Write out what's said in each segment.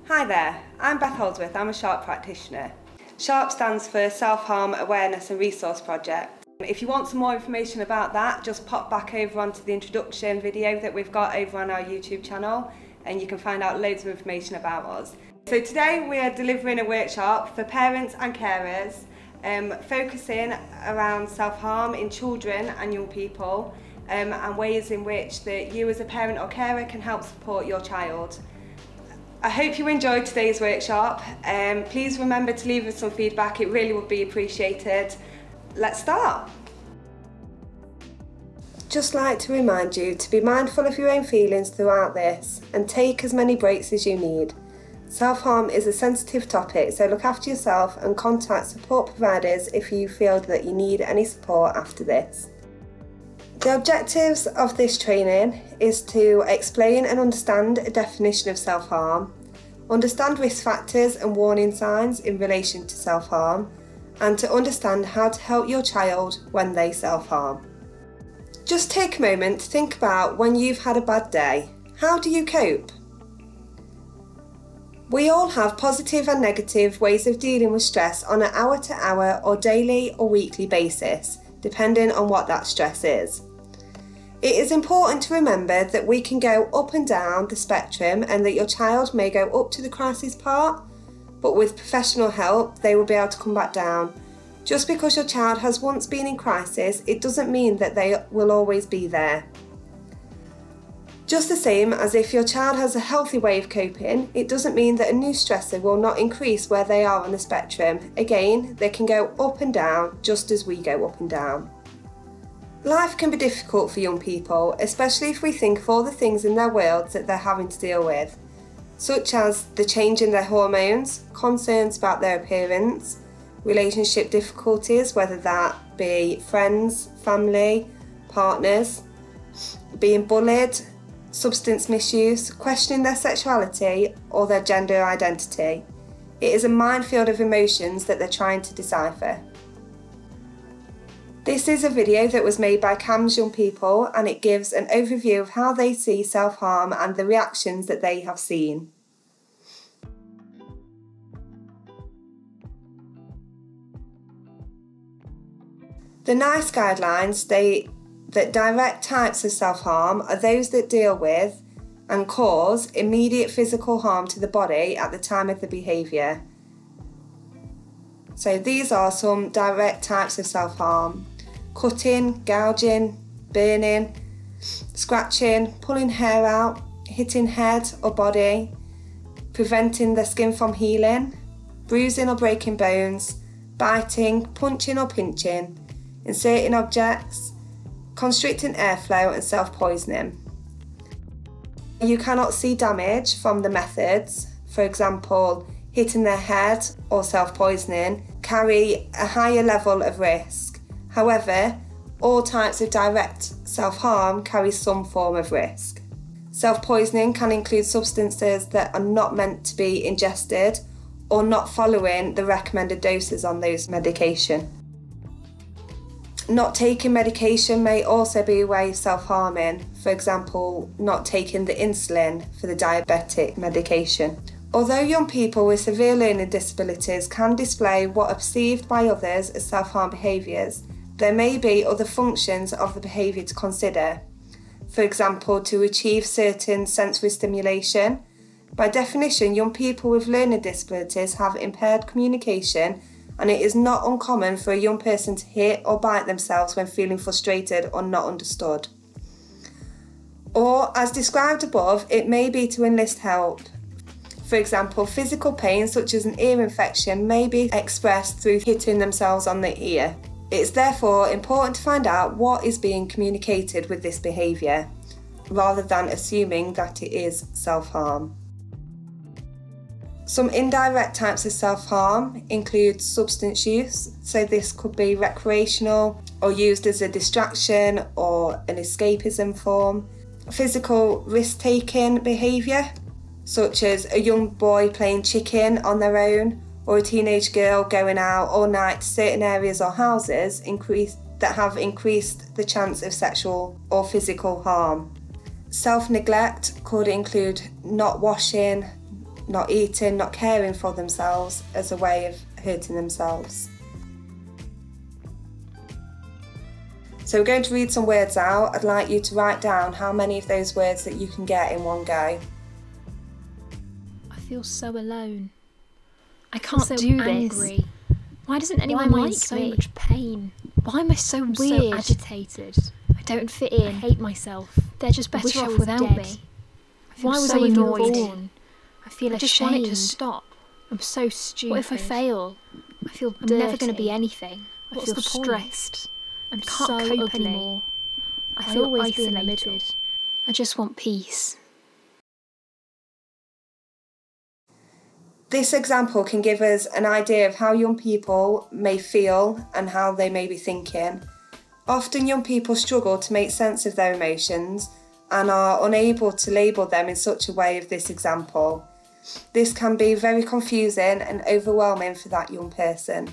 Hi there, I'm Beth. I'm a SHARP practitioner. SHARP stands for Self-Harm Awareness and Resource Project. If you want some more information about that, just pop back over onto the introduction video that we've got over on our YouTube channel and you can find out loads of information about us. So today we are delivering a workshop for parents and carers focusing around self-harm in children and young people and ways in which that you as a parent or carer can help support your child. I hope you enjoyed today's workshop. Please remember to leave us some feedback, it really would be appreciated. Let's start. Just like to remind you to be mindful of your own feelings throughout this and take as many breaks as you need. Self-harm is a sensitive topic, so look after yourself and contact support providers if you feel that you need any support after this. The objectives of this training is to explain and understand a definition of self-harm, understand risk factors and warning signs in relation to self-harm, and to understand how to help your child when they self-harm. Just take a moment to think about when you've had a bad day. How do you cope? We all have positive and negative ways of dealing with stress on an hour-to-hour or daily or weekly basis, depending on what that stress is. It is important to remember that we can go up and down the spectrum and that your child may go up to the crisis part, but with professional help they will be able to come back down. Just because your child has once been in crisis, it doesn't mean that they will always be there. Just the same as if your child has a healthy way of coping, it doesn't mean that a new stressor will not increase where they are on the spectrum. Again, they can go up and down just as we go up and down. Life can be difficult for young people, especially if we think of all the things in their worlds that they're having to deal with, such as the change in their hormones, concerns about their appearance, relationship difficulties, whether that be friends, family, partners, being bullied, substance misuse, questioning their sexuality or their gender identity. It is a minefield of emotions that they're trying to decipher. This is a video that was made by CAMS Young People and it gives an overview of how they see self-harm and the reactions that they have seen. The NICE guidelines state that direct types of self-harm are those that deal with and cause immediate physical harm to the body at the time of the behaviour. So these are some direct types of self-harm: cutting, gouging, burning, scratching, pulling hair out, hitting head or body, preventing the skin from healing, bruising or breaking bones, biting, punching or pinching, inserting objects, constricting airflow and self-poisoning. You cannot see damage from the methods, for example hitting their head or self-poisoning, carry a higher level of risk. However, all types of direct self-harm carry some form of risk. Self-poisoning can include substances that are not meant to be ingested or not following the recommended doses on those medication. Not taking medication may also be a way of self-harming, for example, not taking the insulin for the diabetic medication. Although young people with severe learning disabilities can display what are perceived by others as self-harm behaviours, there may be other functions of the behaviour to consider. For example, to achieve certain sensory stimulation. By definition, young people with learning disabilities have impaired communication, and it is not uncommon for a young person to hit or bite themselves when feeling frustrated or not understood. Or, as described above, it may be to enlist help. For example, physical pain such as an ear infection may be expressed through hitting themselves on the ear. It is therefore important to find out what is being communicated with this behaviour, rather than assuming that it is self-harm. Some indirect types of self-harm include substance use, so this could be recreational or used as a distraction or an escapism form. Physical risk-taking behaviour, such as a young boy playing chicken on their own or a teenage girl going out all night to certain areas or houses that have increased the chance of sexual or physical harm. Self-neglect could include not washing, not eating, not caring for themselves as a way of hurting themselves. So we're going to read some words out. I'd like you to write down how many of those words that you can get in one go. I feel so alone. I can't do angry. this. Why doesn't anyone Why am I like in so me? much pain? Why am I so I'm weird? so agitated. I don't fit in. I hate myself. They're just I wish better I off was without dead. me. I feel Why was so I even annoyed. born? I feel I ashamed. just want it to stop. I'm so stupid. What if I fail? I feel I'm dirty. never going to be anything. I What's feel the point? stressed. I'm can't so cope ugly. anymore. I feel always be in the isolated. middle. I just want peace. This example can give us an idea of how young people may feel and how they may be thinking. Often young people struggle to make sense of their emotions and are unable to label them in such a way of this example. This can be very confusing and overwhelming for that young person.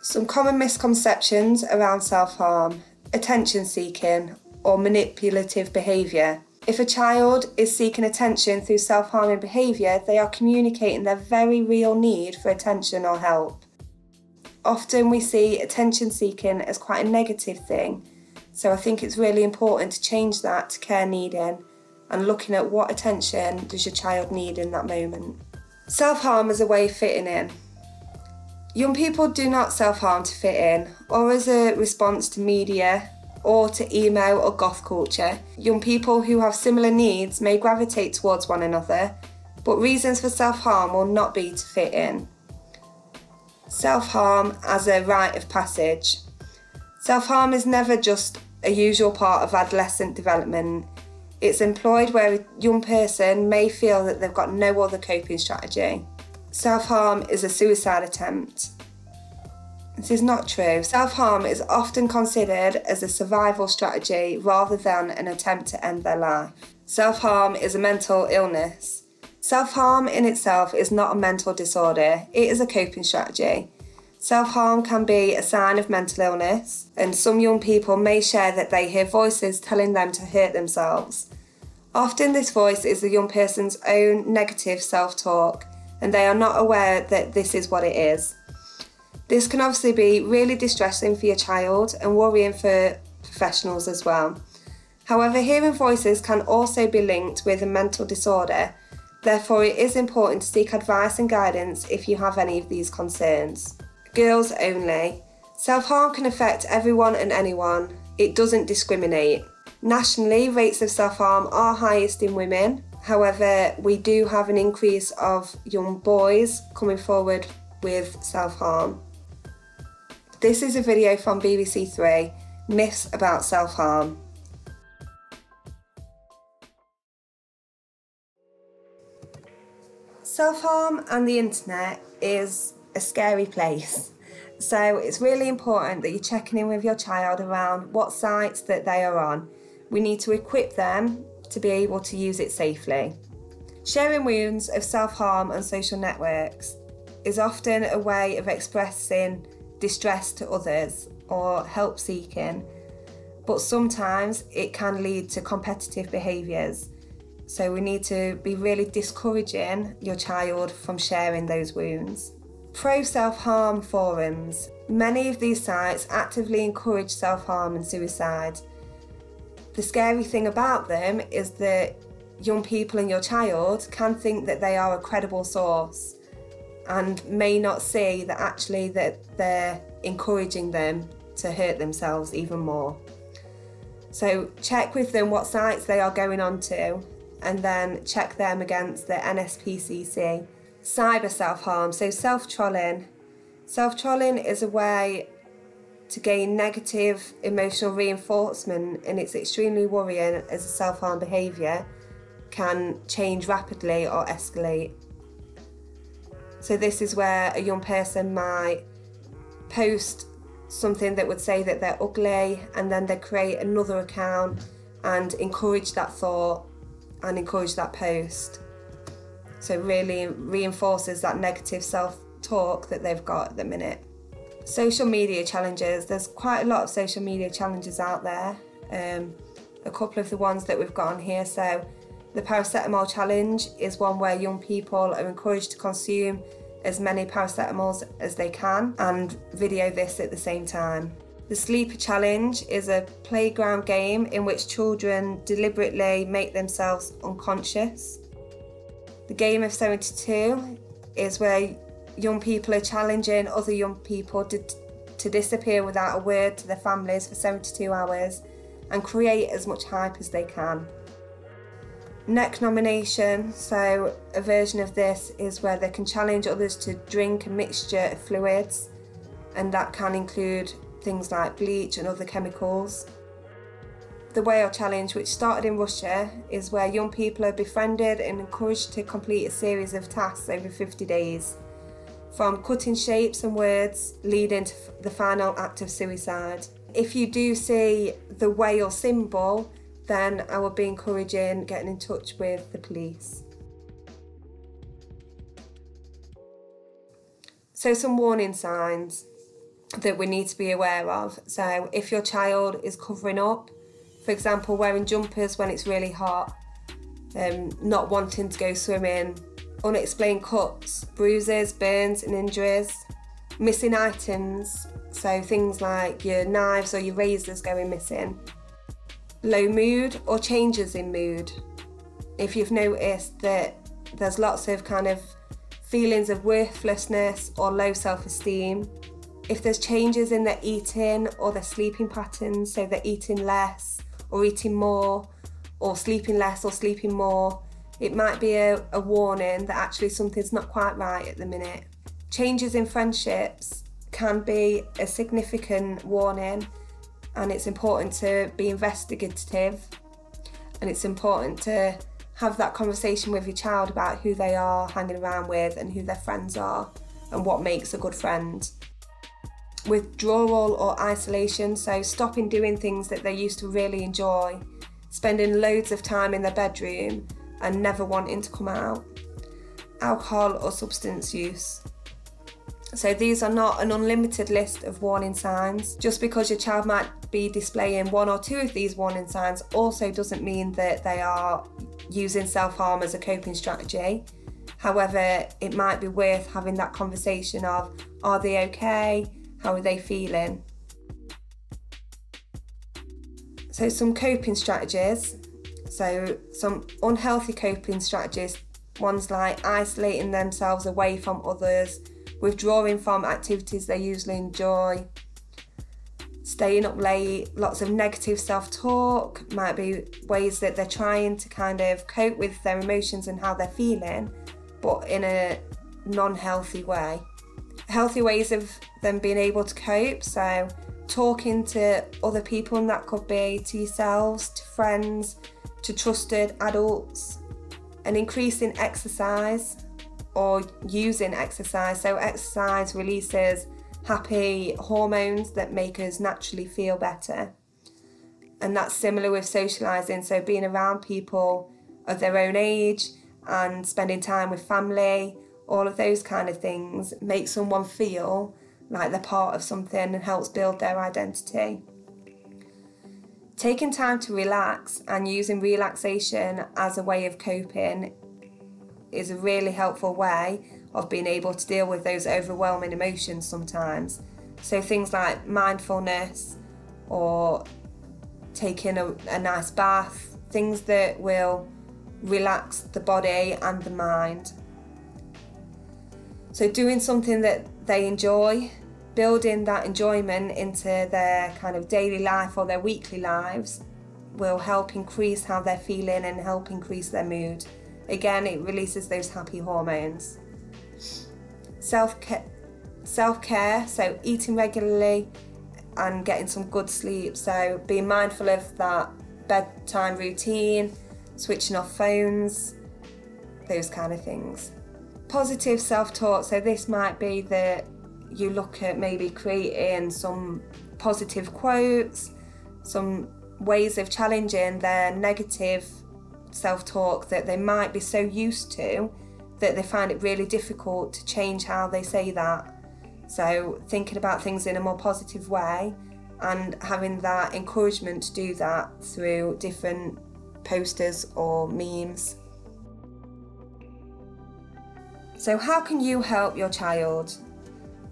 Some common misconceptions around self-harm: attention seeking or manipulative behaviour. If a child is seeking attention through self-harming behaviour, they are communicating their very real need for attention or help. Often we see attention seeking as quite a negative thing, so I think it's really important to change that to care needing and looking at what attention does your child need in that moment. Self-harm as a way of fitting in. Young people do not self-harm to fit in or as a response to media or to emo or goth culture. Young people who have similar needs may gravitate towards one another, but reasons for self-harm will not be to fit in. Self-harm as a rite of passage. Self-harm is never just a usual part of adolescent development. It's employed where a young person may feel that they've got no other coping strategy. Self-harm is a suicide attempt. This is not true. Self-harm is often considered as a survival strategy rather than an attempt to end their life. Self-harm is a mental illness. Self-harm in itself is not a mental disorder, it is a coping strategy. Self-harm can be a sign of mental illness, and some young people may share that they hear voices telling them to hurt themselves. Often this voice is the young person's own negative self-talk, and they are not aware that this is what it is. This can obviously be really distressing for your child and worrying for professionals as well. However, hearing voices can also be linked with a mental disorder. Therefore, it is important to seek advice and guidance if you have any of these concerns. Girls only. Self-harm can affect everyone and anyone. It doesn't discriminate. Nationally, rates of self-harm are highest in women. However, we do have an increase of young boys coming forward with self-harm. This is a video from BBC Three, Myths about Self-Harm. Self-harm and the internet is a scary place. So it's really important that you're checking in with your child around what sites that they are on. We need to equip them to be able to use it safely. Sharing wounds of self-harm on social networks is often a way of expressing distress to others or help seeking, but sometimes it can lead to competitive behaviours. So we need to be really discouraging your child from sharing those wounds. Pro self-harm forums. Many of these sites actively encourage self-harm and suicide. The scary thing about them is that young people and your child can think that they are a credible source and may not see that actually that they're encouraging them to hurt themselves even more. So check with them what sites they are going on to and then check them against the NSPCC. Cyber self-harm, so self-trolling. Self-trolling is a way to gain negative emotional reinforcement, and it's extremely worrying as a self-harm behaviour can change rapidly or escalate. So this is where a young person might post something that would say that they're ugly, and then they create another account and encourage that thought and encourage that post. So it really reinforces that negative self-talk that they've got at the minute. Social media challenges. There's quite a lot of social media challenges out there. A couple of the ones that we've got on here. So The paracetamol challenge is one where young people are encouraged to consume as many paracetamols as they can and video this at the same time. The sleeper challenge is a playground game in which children deliberately make themselves unconscious. The game of 72 is where young people are challenging other young people to disappear without a word to their families for 72 hours and create as much hype as they can. Neck nomination, so a version of this is where they can challenge others to drink a mixture of fluids, and that can include things like bleach and other chemicals. The whale challenge, which started in Russia, is where young people are befriended and encouraged to complete a series of tasks over 50 days, from cutting shapes and words leading to the final act of suicide. If you do see the whale symbol, then I would be encouraging getting in touch with the police. So some warning signs that we need to be aware of. So if your child is covering up, for example, wearing jumpers when it's really hot, not wanting to go swimming, unexplained cuts, bruises, burns and injuries, missing items, so things like your knives or your razors going missing, low mood or changes in mood. If you've noticed that there's lots of kind of feelings of worthlessness or low self-esteem, if there's changes in their eating or their sleeping patterns, so they're eating less or eating more, or sleeping less or sleeping more, it might be a warning that actually something's not quite right at the minute. Changes in friendships can be a significant warning, and it's important to be investigative, and it's important to have that conversation with your child about who they are hanging around with and who their friends are and what makes a good friend. Withdrawal or isolation, so stopping doing things that they used to really enjoy, spending loads of time in their bedroom and never wanting to come out. Alcohol or substance use. So these are not an unlimited list of warning signs. Just because your child might be displaying one or two of these warning signs also doesn't mean that they are using self-harm as a coping strategy. However, it might be worth having that conversation of, are they okay? How are they feeling? So some coping strategies. So some unhealthy coping strategies, ones like isolating themselves away from others, withdrawing from activities they usually enjoy, staying up late, lots of negative self-talk, might be ways that they're trying to kind of cope with their emotions and how they're feeling, but in a non-healthy way. Healthy ways of them being able to cope, so talking to other people, and that could be to yourselves, to friends, to trusted adults, an increase in exercise or using exercise. So exercise releases happy hormones that make us naturally feel better. And that's similar with socialising, so being around people of their own age and spending time with family, all of those kind of things make someone feel like they're part of something and helps build their identity. Taking time to relax and using relaxation as a way of coping is a really helpful way of being able to deal with those overwhelming emotions sometimes. So things like mindfulness or taking a nice bath, things that will relax the body and the mind. So doing something that they enjoy, building that enjoyment into their kind of daily life or their weekly lives will help increase how they're feeling and help increase their mood. Again, it releases those happy hormones. Self-care, so eating regularly and getting some good sleep. So being mindful of that bedtime routine, switching off phones, those kind of things. Positive self-talk, so this might be that you look at maybe creating some positive quotes, some ways of challenging their negative self-talk that they might be so used to that they find it really difficult to change how they say that. So thinking about things in a more positive way and having that encouragement to do that through different posters or memes. So how can you help your child?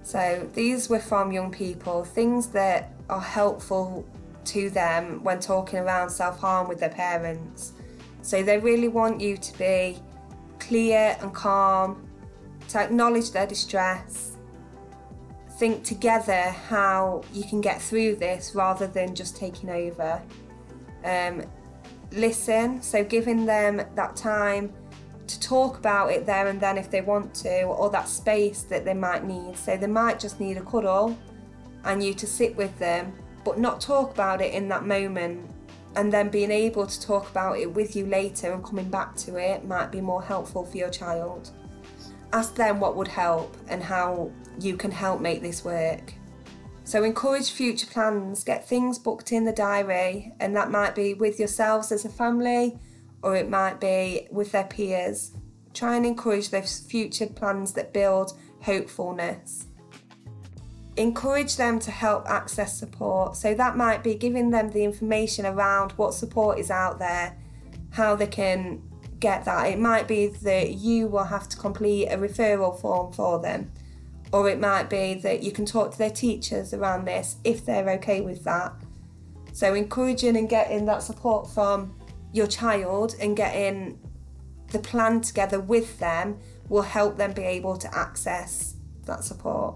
So these were from young people, things that are helpful to them when talking around self-harm with their parents. So they really want you to be clear and calm, to acknowledge their distress, think together how you can get through this rather than just taking over. Listen, so giving them that time to talk about it there and then if they want to, or that space that they might need. So they might just need a cuddle and you to sit with them, but not talk about it in that moment, and then being able to talk about it with you later and coming back to it might be more helpful for your child. Ask them what would help and how you can help make this work. So encourage future plans, get things booked in the diary, and that might be with yourselves as a family, or it might be with their peers. Try and encourage those future plans that build hopefulness. Encourage them to help access support. So that might be giving them the information around what support is out there, how they can get that. It might be that you will have to complete a referral form for them, or it might be that you can talk to their teachers around this if they're okay with that. So encouraging and getting that support from your child and getting the plan together with them will help them be able to access that support.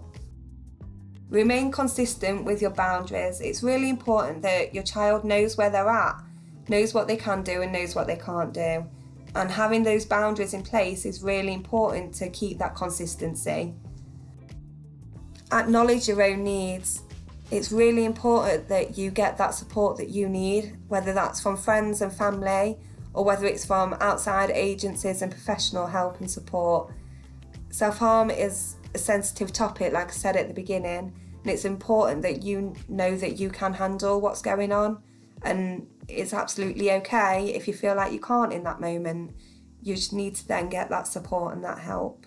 Remain consistent with your boundaries. It's really important that your child knows where they're at, knows what they can do and knows what they can't do. And having those boundaries in place is really important to keep that consistency. Acknowledge your own needs. It's really important that you get that support that you need, whether that's from friends and family or whether it's from outside agencies and professional help and support. Self-harm is a sensitive topic, like I said at the beginning, and it's important that you know that you can handle what's going on, and it's absolutely okay if you feel like you can't in that moment. You just need to then get that support and that help.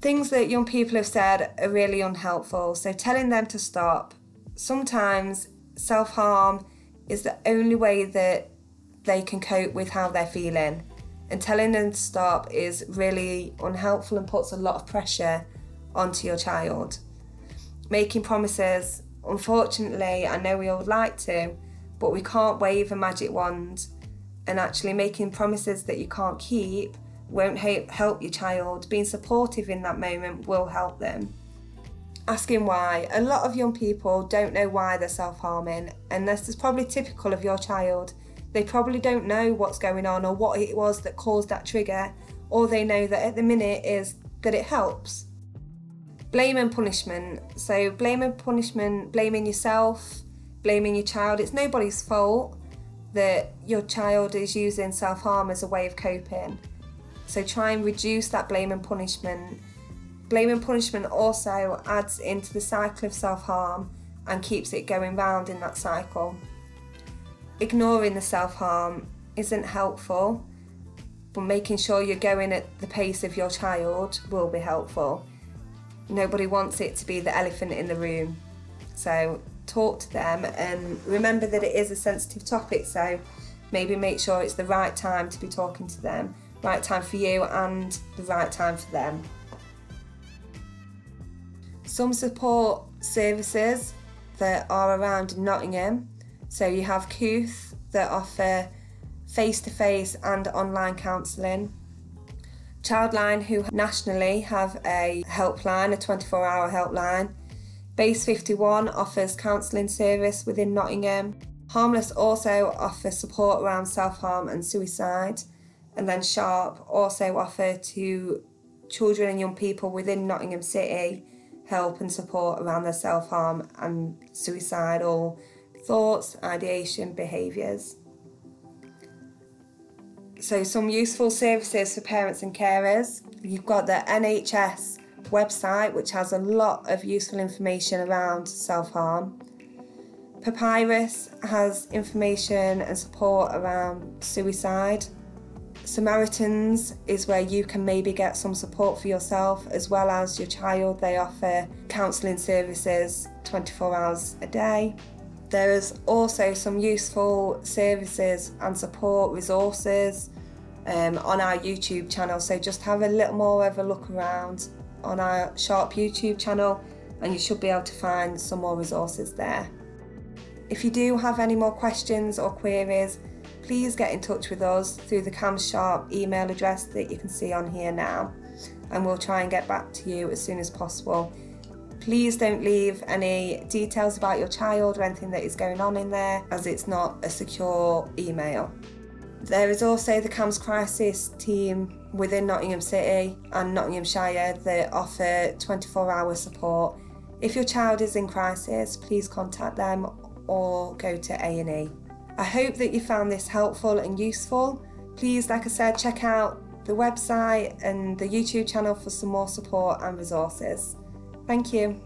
Things that young people have said are really unhelpful, so telling them to stop. Sometimes self-harm is the only way that they can cope with how they're feeling, and telling them to stop is really unhelpful and puts a lot of pressure onto your child. Making promises, unfortunately, I know we all would like to, but we can't wave a magic wand, and actually making promises that you can't keep won't help your child. Being supportive in that moment will help them. Asking why. A lot of young people don't know why they're self-harming, and this is probably typical of your child. They probably don't know what's going on or what it was that caused that trigger. All they know that at the minute is that it helps. Blame and punishment. So blame and punishment, blaming yourself, blaming your child. It's nobody's fault that your child is using self-harm as a way of coping. So try and reduce that blame and punishment. Blame and punishment also adds into the cycle of self-harm and keeps it going round in that cycle. Ignoring the self-harm isn't helpful, but making sure you're going at the pace of your child will be helpful. Nobody wants it to be the elephant in the room. So talk to them and remember that it is a sensitive topic, so maybe make sure it's the right time to be talking to them. Right time for you and the right time for them. Some support services that are around Nottingham. So you have Cooth that offer face-to-face and online counselling. Childline, who nationally have a helpline, a 24-hour helpline. Base 51 offers counselling service within Nottingham. Harmless also offers support around self-harm and suicide. And then Sharp also offer to children and young people within Nottingham City help and support around their self-harm and suicidal thoughts, ideation, behaviours. So some useful services for parents and carers. You've got the NHS website, which has a lot of useful information around self-harm. Papyrus has information and support around suicide. Samaritans is where you can maybe get some support for yourself as well as your child. They offer counselling services 24 hours a day. There is also some useful services and support resources on our YouTube channel, so just have a little more of a look around on our Sharp YouTube channel and you should be able to find some more resources there. If you do have any more questions or queries, please get in touch with us through the Cams Sharp email address that you can see on here now, and we'll try and get back to you as soon as possible. Please don't leave any details about your child or anything that is going on in there, as it's not a secure email. There is also the CAMS Crisis team within Nottingham City and Nottinghamshire that offer 24-hour support. If your child is in crisis, please contact them or go to A&E. I hope that you found this helpful and useful. Please, like I said, check out the website and the YouTube channel for some more support and resources. Thank you.